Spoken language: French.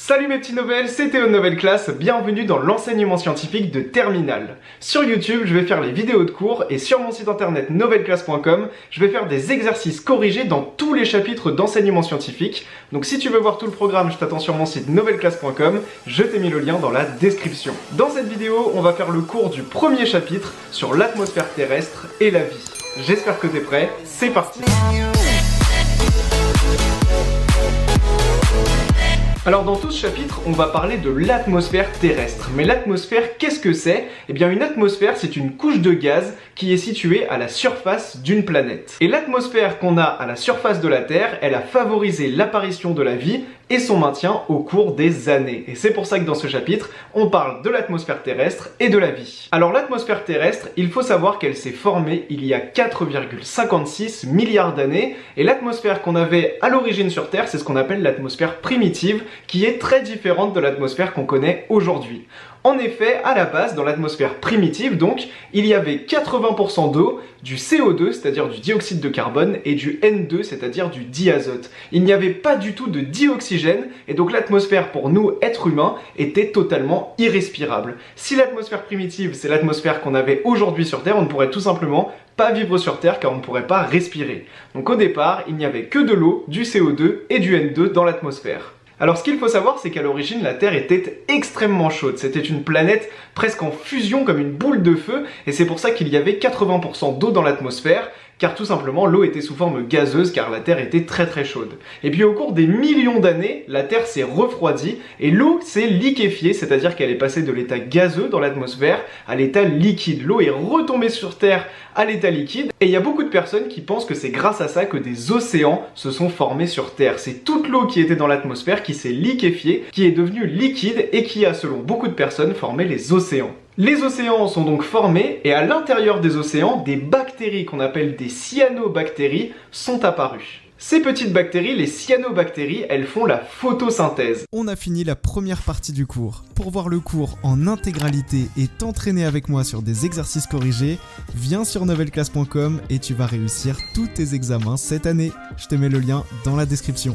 Salut mes petits Novels, c'est Théo de Nouvelle Classe, bienvenue dans l'enseignement scientifique de Terminale. Sur YouTube, je vais faire les vidéos de cours et sur mon site internet novelleclasse.com, je vais faire des exercices corrigés dans tous les chapitres d'enseignement scientifique. Donc si tu veux voir tout le programme, je t'attends sur mon site novelleclasse.com, je t'ai mis le lien dans la description. Dans cette vidéo, on va faire le cours du premier chapitre sur l'atmosphère terrestre et la vie. J'espère que t'es prêt, c'est parti. Alors dans tout ce chapitre, on va parler de l'atmosphère terrestre. Mais l'atmosphère, qu'est-ce que c'est? Eh bien une atmosphère, c'est une couche de gaz qui est située à la surface d'une planète. Et l'atmosphère qu'on a à la surface de la Terre, elle a favorisé l'apparition de la vie et son maintien au cours des années. Et c'est pour ça que dans ce chapitre, on parle de l'atmosphère terrestre et de la vie. Alors l'atmosphère terrestre, il faut savoir qu'elle s'est formée il y a 4,56 milliards d'années. Et l'atmosphère qu'on avait à l'origine sur Terre, c'est ce qu'on appelle l'atmosphère primitive, qui est très différente de l'atmosphère qu'on connaît aujourd'hui. En effet, à la base, dans l'atmosphère primitive, donc, il y avait 80% d'eau, du CO2, c'est-à-dire du dioxyde de carbone, et du N2, c'est-à-dire du diazote. Il n'y avait pas du tout de dioxygène, et donc l'atmosphère, pour nous, êtres humains, était totalement irrespirable. Si l'atmosphère primitive, c'est l'atmosphère qu'on avait aujourd'hui sur Terre, on ne pourrait tout simplement pas vivre sur Terre car on ne pourrait pas respirer. Donc au départ, il n'y avait que de l'eau, du CO2 et du N2 dans l'atmosphère. Alors ce qu'il faut savoir, c'est qu'à l'origine, la Terre était extrêmement chaude. C'était une planète presque en fusion comme une boule de feu, et c'est pour ça qu'il y avait 80% d'eau dans l'atmosphère, car tout simplement l'eau était sous forme gazeuse car la Terre était très très chaude. Et puis au cours des millions d'années, la Terre s'est refroidie et l'eau s'est liquéfiée, c'est-à-dire qu'elle est passée de l'état gazeux dans l'atmosphère à l'état liquide. L'eau est retombée sur Terre à l'état liquide et il y a beaucoup de personnes qui pensent que c'est grâce à ça que des océans se sont formés sur Terre. C'est toute l'eau qui était dans l'atmosphère qui s'est liquéfiée, qui est devenue liquide et qui a, selon beaucoup de personnes, formé les océans. Les océans sont donc formés et à l'intérieur des océans, des bactéries qu'on appelle des cyanobactéries sont apparues. Ces petites bactéries, les cyanobactéries, elles font la photosynthèse. On a fini la première partie du cours. Pour voir le cours en intégralité et t'entraîner avec moi sur des exercices corrigés, viens sur novelleclasse.com et tu vas réussir tous tes examens cette année. Je te mets le lien dans la description.